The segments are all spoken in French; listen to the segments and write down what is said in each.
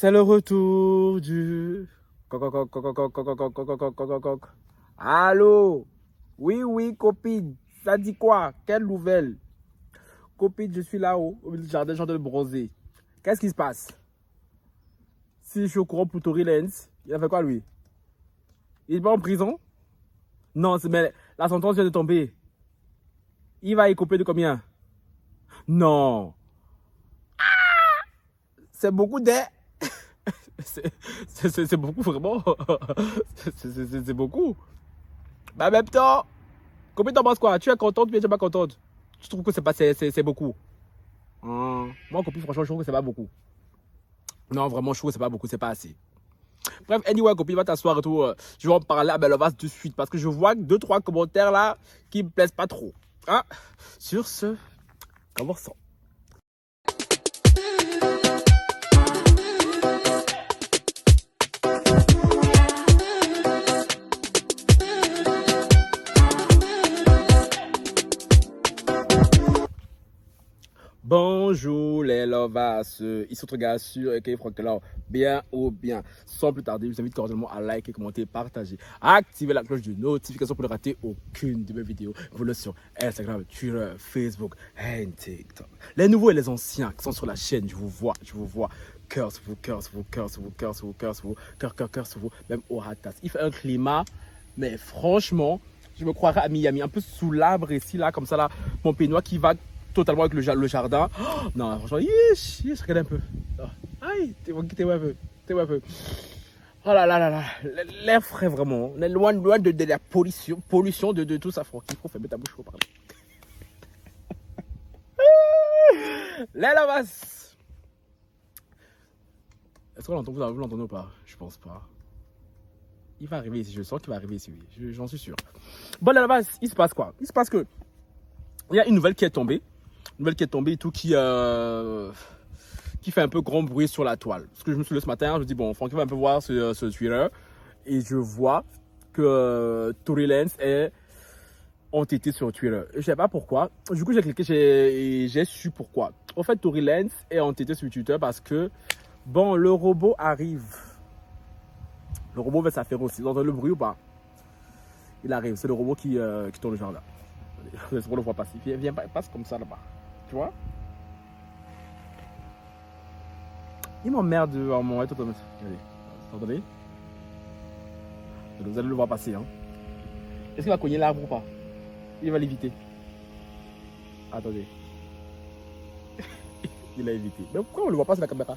C'est le retour du... Coq, coq, coq, coq, coq, coq, coq, coq, coq, coq, coq. Allô? Oui, copine. Ça dit quoi? Quelle nouvelle? Copine, je suis là-haut, au milieu du jardin, j'en train de bronzer. Qu'est-ce qui se passe? Si je suis au courant pour Tory Lanez, il a fait quoi lui? Il est pas en prison? Non, mais la sentence vient de tomber. Il va y couper de combien? Non. C'est beaucoup d'air. C'est beaucoup vraiment. C'est beaucoup. Mais en même temps, combien t'en penses quoi? Tu es contente ou bien tu n'es pas contente? Tu trouves que c'est beaucoup? Moi, copine, franchement, je trouve que c'est pas beaucoup. Non, vraiment, je trouve que c'est pas beaucoup, c'est pas assez. Bref, anyway, copine, va t'asseoir et tout. Je vais en parler à Belovas de suite parce que je vois 2-3 commentaires là qui me plaisent pas trop. Hein? Sur ce, commençons. Bonjour les lovas, ils sont gars sur OK Franklin, bien ou bien. Sans plus tarder, je vous invite cordialement à liker, commenter, partager, activer la cloche de notification pour ne rater aucune de mes vidéos. Vous le sur Instagram, Twitter, Facebook et TikTok. Les nouveaux et les anciens qui sont sur la chaîne, je vous vois. Cœur sur vous, cœur sur vous, même au ratas. Il fait un climat, mais franchement, je me croirais à Miami, un peu sous l'arbre ici, là, comme ça, là, mon peignoir qui va totalement avec le jardin. Oh, non, franchement, regarde un peu. Oh, aïe, t'es un peu. Oh là. L'air frais, vraiment. On est loin de la pollution de tout ça. Il faut fermer ta bouche pour parler. Les lavas. Est-ce qu'on l'entend? Vous l'entendez ou pas? Je pense pas. Il va arriver ici. Je sens qu'il va arriver ici, oui. J'en suis sûr. Bon, les lavas, il se passe quoi? Il se passe que il y a une nouvelle qui est tombée. Et tout qui fait un peu grand bruit sur la toile. Parce que je me suis levé ce matin, je me dis bon, Francky va un peu voir ce Twitter et je vois que Tory Lanez est entêté sur Twitter. Je sais pas pourquoi. Du coup, j'ai cliqué et j'ai su pourquoi. En fait, Tory Lanez est entêté sur Twitter parce que bon, le robot arrive. Le robot va s'affaire aussi. Vous entendez le bruit ou pas? Il arrive. C'est le robot qui tourne le jardin. On le voit passer. Viens, passe comme ça là-bas. Tu vois? Il m'emmerde en mon être automatique. Regardez. Vous entendez? Vous allez le voir passer. Hein. Est-ce qu'il va cogner l'arbre ou pas? Il va l'éviter. Attendez. Il a évité. Mais pourquoi on ne le voit pas sur la caméra?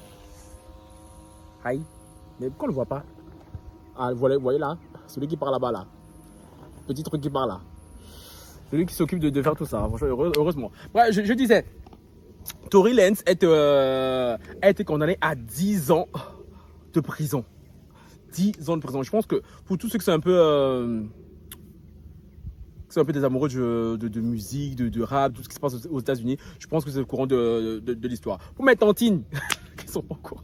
Aïe. Mais pourquoi on ne le voit pas? Ah, vous voyez là? Celui qui part là-bas là. Petit truc qui part là. Celui qui s'occupe de faire tout ça, heureusement. Bref, je disais, Tory Lanez a été condamné à 10 ans de prison. 10 ans de prison. Je pense que pour tous ceux qui sont un peu, des amoureux de musique, de rap, tout ce qui se passe aux États-Unis, je pense que c'est le courant de l'histoire. Pour mes tantines, qui sont pas au courant,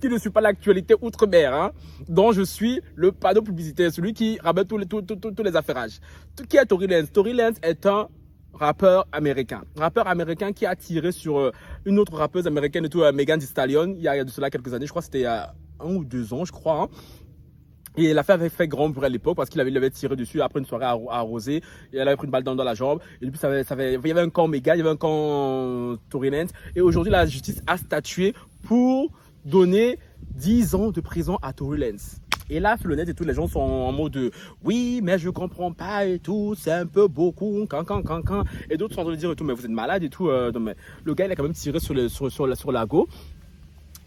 qui ne suit pas l'actualité outre-mer, hein, dont je suis le panneau publicitaire, celui qui ramène tous les affairages. Qui est Tory Lanez? Tory Lanez est un rappeur américain qui a tiré sur une autre rappeuse américaine et tout, Megan Thee Stallion, il y a de cela quelques années, je crois que c'était il y a 1 ou 2 ans, je crois. Hein. Et l'affaire avait fait grand bruit à l'époque parce qu'il avait tiré dessus après une soirée arrosée. Et elle avait pris une balle dans la jambe. Et depuis, il y avait un camp Megan, il y avait un camp Tory Lanez. Et aujourd'hui, la justice a statué pour donner 10 ans de prison à Tory Lanez. Et là, sur le net et tout, les gens sont en mode de oui, mais je comprends pas et tout, c'est un peu beaucoup, can. Et d'autres sont en train de dire et tout, mais vous êtes malade et tout. Non, mais le gars, il a quand même tiré sur la go.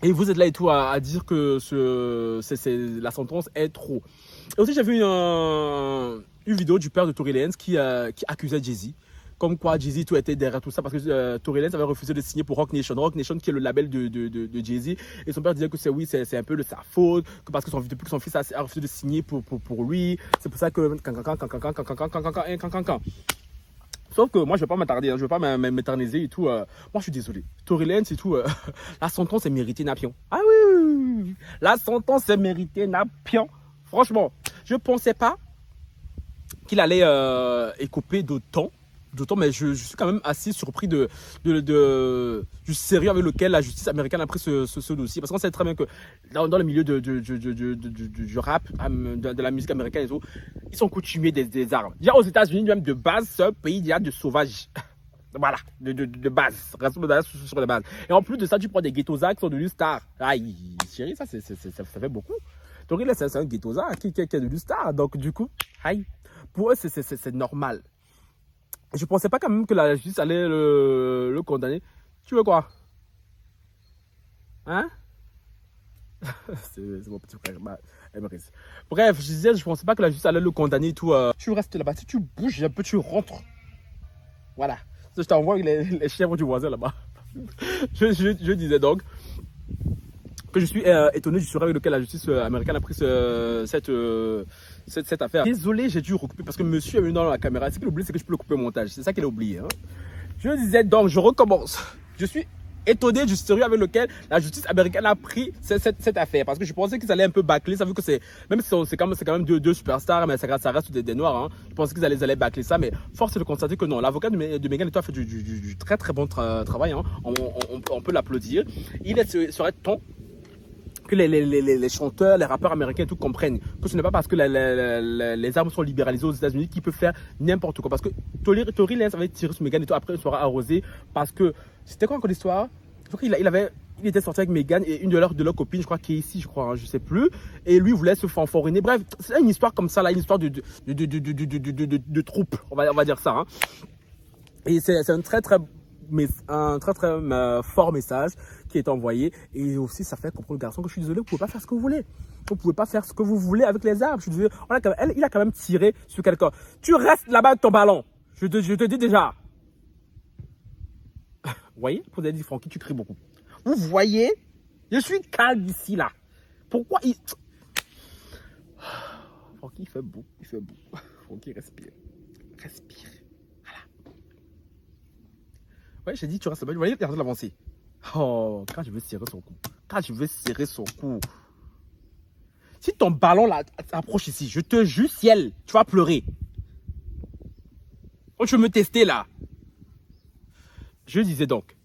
Et vous êtes là et tout à dire que la sentence est trop. Et aussi, j'ai vu une vidéo du père de Tory Lanez qui accusait Jay-Z. Comme quoi Jay-Z tout était derrière tout ça parce que Tory Lanez avait refusé de signer pour Roc Nation qui est le label de Jay-Z. Et son père disait que c'est un peu de sa faute, que parce que depuis que son fils a refusé de signer pour lui, c'est pour ça que Sauf que moi je vais pas m'attarder, je vais pas m'éterniser et tout. Moi je suis désolé. Tory Lanez et tout, la sentence est méritée Napion. Ah oui, la sentence est méritée Napion. Franchement, je pensais pas qu'il allait écoper d'autant. d'autant, mais je suis quand même assez surpris du sérieux avec lequel la justice américaine a pris ce dossier. Parce qu'on sait très bien que dans le milieu du rap, de la musique américaine et tout, ils sont coutumiers des armes. Déjà aux États-Unis, même de base, c'est un pays déjà de sauvages. Voilà, de base, sur de base. Et en plus de ça, tu prends des ghettosacs qui sont devenus stars. Aïe, chérie, ça fait beaucoup. Donc là, c'est un ghettosac qui est devenu star. Donc du coup, aïe, pour eux, c'est normal. Je pensais pas quand même que la justice allait le condamner. Tu veux quoi? Hein? C'est mon petit frère, Emeris. Bref, je disais, je pensais pas que la justice allait le condamner et tout. Tu restes là-bas, si tu bouges un peu, tu rentres. Voilà. Je t'envoie les chèvres du voisin là-bas. Je disais donc que je suis étonné du sérieux avec lequel la justice américaine a pris cette affaire. Désolé, j'ai dû recouper parce que monsieur est venu dans la caméra. Ce qu'il oublie, c'est que je peux le couper au montage. C'est ça qu'il a oublié. Hein. Je disais donc, je recommence. Je suis étonné du sérieux avec lequel la justice américaine a pris cette affaire. Parce que je pensais qu'ils allaient un peu bâcler ça, vu que c'est, même si c'est quand même deux superstars, mais ça reste des noirs. Hein. Je pensais qu'ils allaient bâcler ça, mais force est de constater que non. L'avocat de Meghan Ito a fait du très très bon travail. Hein. On peut l'applaudir. Il serait temps que les chanteurs, les rappeurs américains et tout comprennent que ce n'est pas parce que les armes sont libéralisées aux États-Unis qu'ils peuvent faire n'importe quoi. Parce que Tory Lanez avait tiré sur Meghan et tout, après il sera arrosé parce que c'était quoi encore l'histoire? Je crois qu'il était sorti avec Meghan et une de leurs copines, je crois Casey, hein, je sais plus, et lui voulait se fanfariner. Bref, c'est une histoire comme ça là, une histoire de troupe, on va dire ça. Hein. Et c'est un très fort message qui est envoyé, et aussi ça fait comprendre au garçon que je suis désolé, vous pouvez pas faire ce que vous voulez, vous pouvez pas faire ce que vous voulez avec les armes. Je suis désolé, il a quand même tiré sur quelqu'un. Tu restes là-bas avec ton ballon, je te dis déjà. Vous voyez, vous avez dit Francky, tu cries beaucoup. Vous voyez, je suis calme ici là. Pourquoi il... Francky, il fait beau. Francky, respire. Voilà. Ouais, j'ai dit tu restes là-bas. Vous voyez, il est en train d'avancer. Oh, quand je veux serrer son cou. Si ton ballon là approche ici, je te jure, ciel, tu vas pleurer. Oh, tu veux me tester là. Je disais donc,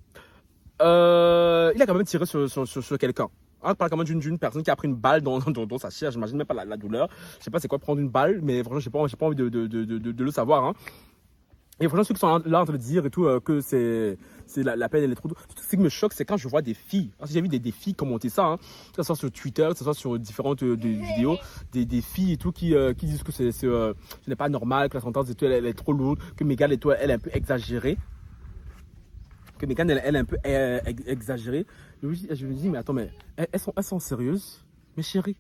il a quand même tiré sur quelqu'un. On parle quand même d'une personne qui a pris une balle dans sa chair. J'imagine même pas la douleur. Je sais pas c'est quoi prendre une balle, mais franchement, j'ai pas envie de le savoir. Hein. Et franchement, ceux qui sont là en train de dire et tout, que c'est la peine, elle est trop douce. Ce qui me choque, c'est quand je vois des filles. Parce que j'ai vu des filles commenter ça, hein, que ce soit sur Twitter, que ce soit sur différentes vidéos, des filles et tout qui disent que ce n'est pas normal, que la sentence et tout, elle est trop lourde, que Meghan et tout, elle est un peu exagérée. Que Meghan, elle est un peu exagérée. Je me dis, mais attends, mais elles sont sérieuses? Mes chéris,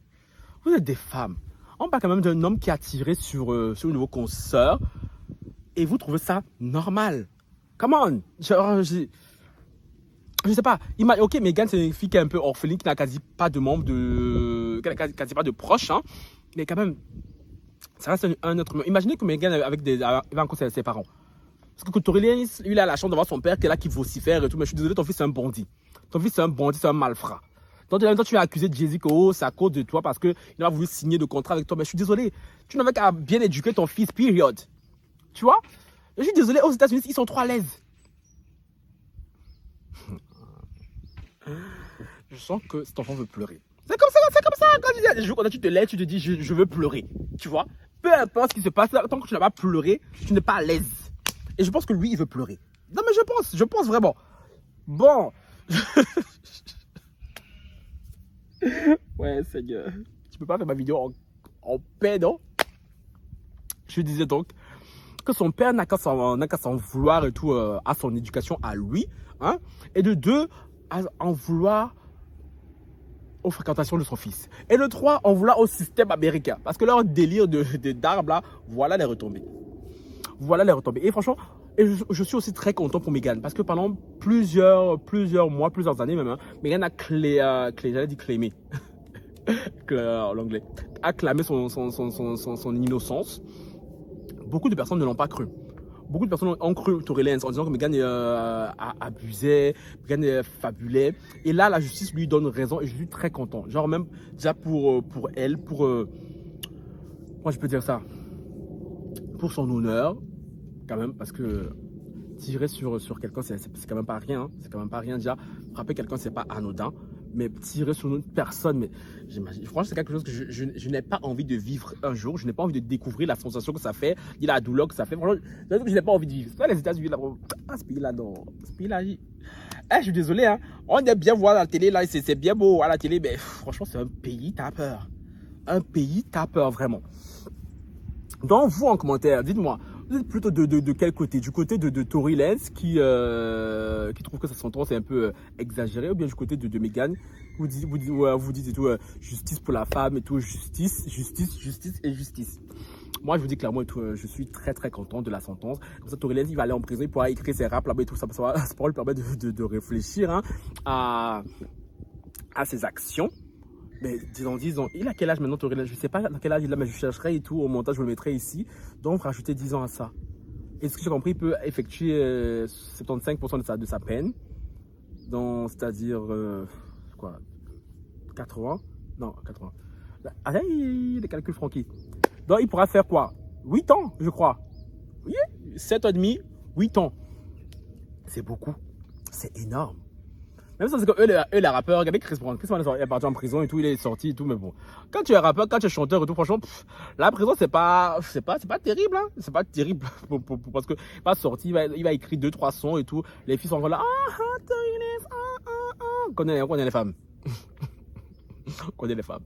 vous êtes des femmes. On parle quand même d'un homme qui a tiré sur une nouveau consoeur. Et vous trouvez ça normal? Come on! Je sais pas. Ok, Meghan, c'est une fille qui est un peu orpheline, qui n'a quasi pas de membres, qui n'a quasi pas de proches. Hein, mais quand même, ça reste un autre. Imaginez que Meghan va rencontrer ses parents. Parce que Tory Lanez, lui, il a la chance d'avoir son père qui est là, qui vocifère et tout. Mais je suis désolé, ton fils, c'est un bandit. Ton fils, c'est un bandit, c'est un malfrat. Donc, en même temps, tu as accusé Jay-Z que c'est à cause de toi parce qu'il a voulu signer de contrat avec toi. Mais je suis désolé. Tu n'avais qu'à bien éduquer ton fils, période. Tu vois? Je suis désolé, aux États-Unis, ils sont trop à l'aise. Je sens que cet enfant veut pleurer. C'est comme ça. Quand tu te lèves, tu te dis, je veux pleurer. Tu vois? Peu importe ce qui se passe, tant que tu n'as pas pleuré, tu n'es pas à l'aise. Et je pense que lui, il veut pleurer. Non, mais je pense vraiment. Bon. Ouais, Seigneur. Tu peux pas faire ma vidéo en paix, non? Je disais donc que son père n'a qu'à s'en vouloir et tout à son éducation à lui. Hein, et de deux, à en vouloir aux fréquentations de son fils. Et de trois, en vouloir au système américain. Parce que leur délire d'armes là, voilà les retombées. Et franchement, je suis aussi très content pour Meghan. Parce que pendant plusieurs mois, plusieurs années même, hein, Meghan a claimé l'anglais, a clamé son innocence. Beaucoup de personnes ne l'ont pas cru. Beaucoup de personnes ont cru Tory Lanez en disant que Meghan abusait, Meghan fabulait. Et là, la justice lui donne raison et je suis très content. Genre même déjà pour elle, moi je peux dire ça, pour son honneur, quand même, parce que tirer sur quelqu'un, c'est quand même pas rien. Hein. C'est quand même pas rien. Déjà, frapper quelqu'un, c'est pas anodin. Mais tirer sur une autre personne, mais j'imagine, franchement, c'est quelque chose que je n'ai pas envie de vivre un jour. Je n'ai pas envie de découvrir la sensation que ça fait, la douleur que ça fait. Franchement, je n'ai pas envie de vivre. C'est pas les États-Unis là. Ah, ce pays-là, non. Ce pays-là, je suis désolé, hein. On aime bien voir à la télé, là, c'est bien beau à la télé, mais franchement, c'est un pays, t'as peur. Un pays, t'as peur, vraiment. Donc, vous, en commentaire, dites-moi, vous êtes plutôt de quel côté? Du côté de Tory Lanez qui trouve que sa sentence est un peu exagérée, ou bien du côté de Meghan, vous dites et tout, justice pour la femme et tout, justice et justice. Moi, je vous dis clairement et tout, je suis très très content de la sentence. Comme ça, Tory Lanez, il va aller en prison, il pourra écrire ses raps là-bas et tout ça, ça pourra lui permettre de réfléchir hein, à ses actions. Mais disons, il a quel âge maintenant, Tory Lanez? Je ne sais pas dans quel âge il a, mais je chercherai et tout, au montage, je le mettrai ici. Donc, rajouter 10 ans à ça. Et ce que j'ai compris, il peut effectuer 75% de sa peine. C'est-à-dire, quoi, 80? Non, 80. Ah, les calculs franquis. Donc, il pourra faire quoi? 8 ans, je crois. Oui, 7 ans et demi, 8 ans. C'est beaucoup. C'est énorme. Même ça, c'est que eux, les rappeurs, regardez Chris Brown. Chris Brown est parti en prison et tout, il est sorti et tout, mais bon. Quand tu es rappeur, quand tu es chanteur et tout, franchement, la prison, c'est pas terrible, hein. C'est pas terrible, parce que il va sortir, il va écrire 2-3 sons et tout. Les filles sont encore là, on connaît les femmes. On connaît les femmes.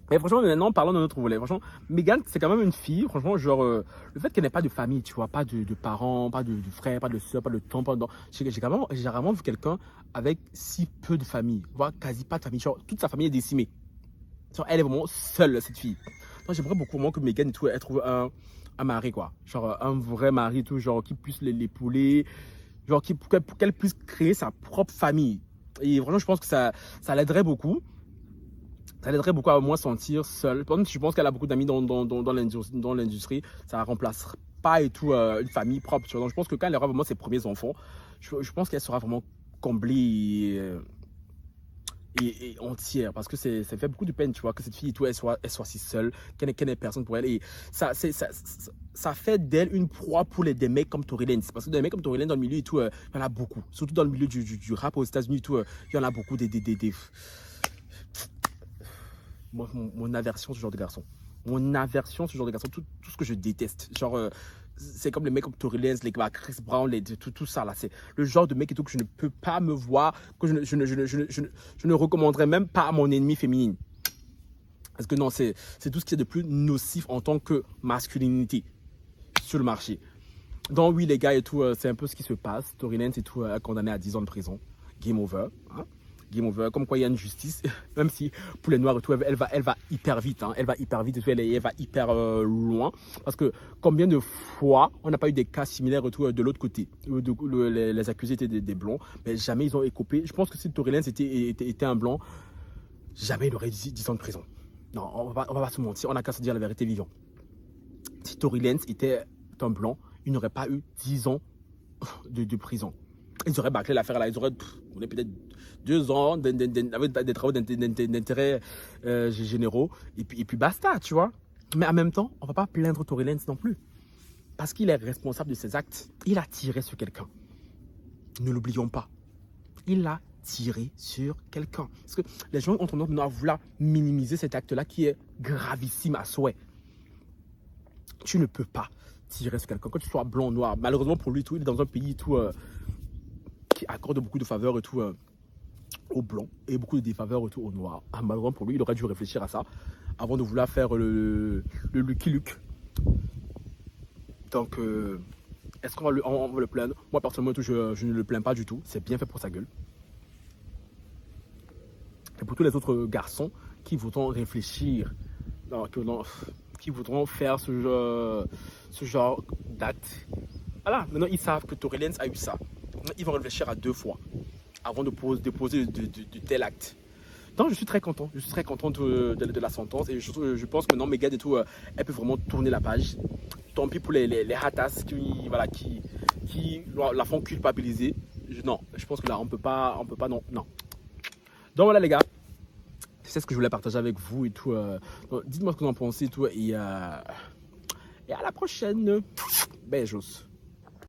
Mais franchement, maintenant, parlons de notre volet. Franchement, Meghan, c'est quand même une fille. Franchement, genre, le fait qu'elle n'ait pas de famille, tu vois, pas de parents, pas de frères, pas de soeurs, pas de tantes, j'ai rarement vu quelqu'un avec si peu de famille, voire quasi pas de famille. Genre, toute sa famille est décimée. Genre, elle est vraiment seule, cette fille. Donc, j'aimerais beaucoup moins que Meghan et tout, elle trouve un mari, quoi. Genre, un vrai mari, tout, genre, qui puisse l'épauler, genre, pour qu'elle puisse créer sa propre famille. Et franchement, je pense que ça l'aiderait beaucoup. Ça l'aiderait beaucoup à moins sentir seule. Par exemple, je pense qu'elle a beaucoup d'amis dans l'industrie. Ça ne remplace pas et tout une famille propre. Tu vois. Donc, je pense que quand elle aura vraiment ses premiers enfants, je pense qu'elle sera vraiment comblée et entière. Parce que ça fait beaucoup de peine, tu vois, que cette fille et tout, elle soit si seule, qu'elle n'ait personne pour elle. Et ça fait d'elle une proie pour des mecs comme Tory Lanez. Parce que des mecs comme Tory Lanez dans le milieu et tout, il y en a beaucoup. Surtout dans le milieu du rap aux États-Unis et tout, il y en a beaucoup mon aversion ce genre de garçon. Mon aversion ce genre de garçon. Tout ce que je déteste. Genre, c'est comme les mecs comme Tory Lanez, les Chris Brown, tout ça là. C'est le genre de mec et tout que je ne peux pas me voir, que je ne recommanderais même pas à mon ennemi féminine. Parce que non, c'est tout ce qui est de plus nocif en tant que masculinité sur le marché. Donc oui, les gars et tout, c'est un peu ce qui se passe. Tory Lanez et tout, condamné à 10 ans de prison. Game over. Hein? Game over, comme quoi il y a une justice, même si pour les noirs et tout, elle va hyper vite, hein, elle va hyper vite et tout, elle va hyper loin, parce que combien de fois on n'a pas eu des cas similaires et tout de l'autre côté, les accusés étaient des blancs, mais jamais ils ont écopé. Je pense que si Tory Lanez était un blanc, jamais il aurait 10 ans de prison. Non, on va pas se mentir, on n'a qu'à se dire la vérité vivant. Si Tory Lanez était un blanc, il n'aurait pas eu 10 ans de prison. Ils auraient bâclé l'affaire là, ils auraient peut-être 2 ans avec des travaux d'intérêt généraux et puis basta, tu vois. Mais en même temps, on ne va pas plaindre Tory Lanez non plus. Parce qu'il est responsable de ses actes. Il a tiré sur quelqu'un. Ne l'oublions pas. Il a tiré sur quelqu'un. Parce que les gens ont tendance à vouloir minimiser cet acte-là qui est gravissime à souhait. Tu ne peux pas tirer sur quelqu'un. Quand tu sois blanc ou noir, malheureusement pour lui, tout, il est dans un pays tout, qui accorde beaucoup de faveurs et tout aux blancs et beaucoup de défaveurs et tout aux noirs. Malheureusement pour lui, il aurait dû réfléchir à ça avant de vouloir faire le Lucky Luke. Donc, est-ce qu'on va le plaindre? Moi, personnellement, je ne le plains pas du tout. C'est bien fait pour sa gueule. Et pour tous les autres garçons qui voudront réfléchir, qui voudront faire ce genre d'acte. Voilà, maintenant ils savent que Tory Lanez a eu ça. Maintenant, ils vont réfléchir à 2 fois avant de déposer de tel acte. Donc je suis très content. Je suis très content de la sentence. Et je pense que maintenant Meghan et tout, elle peut vraiment tourner la page. Tant pis pour les hatas qui la font culpabiliser. Non, je pense que là, on peut pas, non. Donc voilà les gars. C'est ce que je voulais partager avec vous et tout. Dites-moi ce que vous en pensez et tout. Et à la prochaine. Beijos.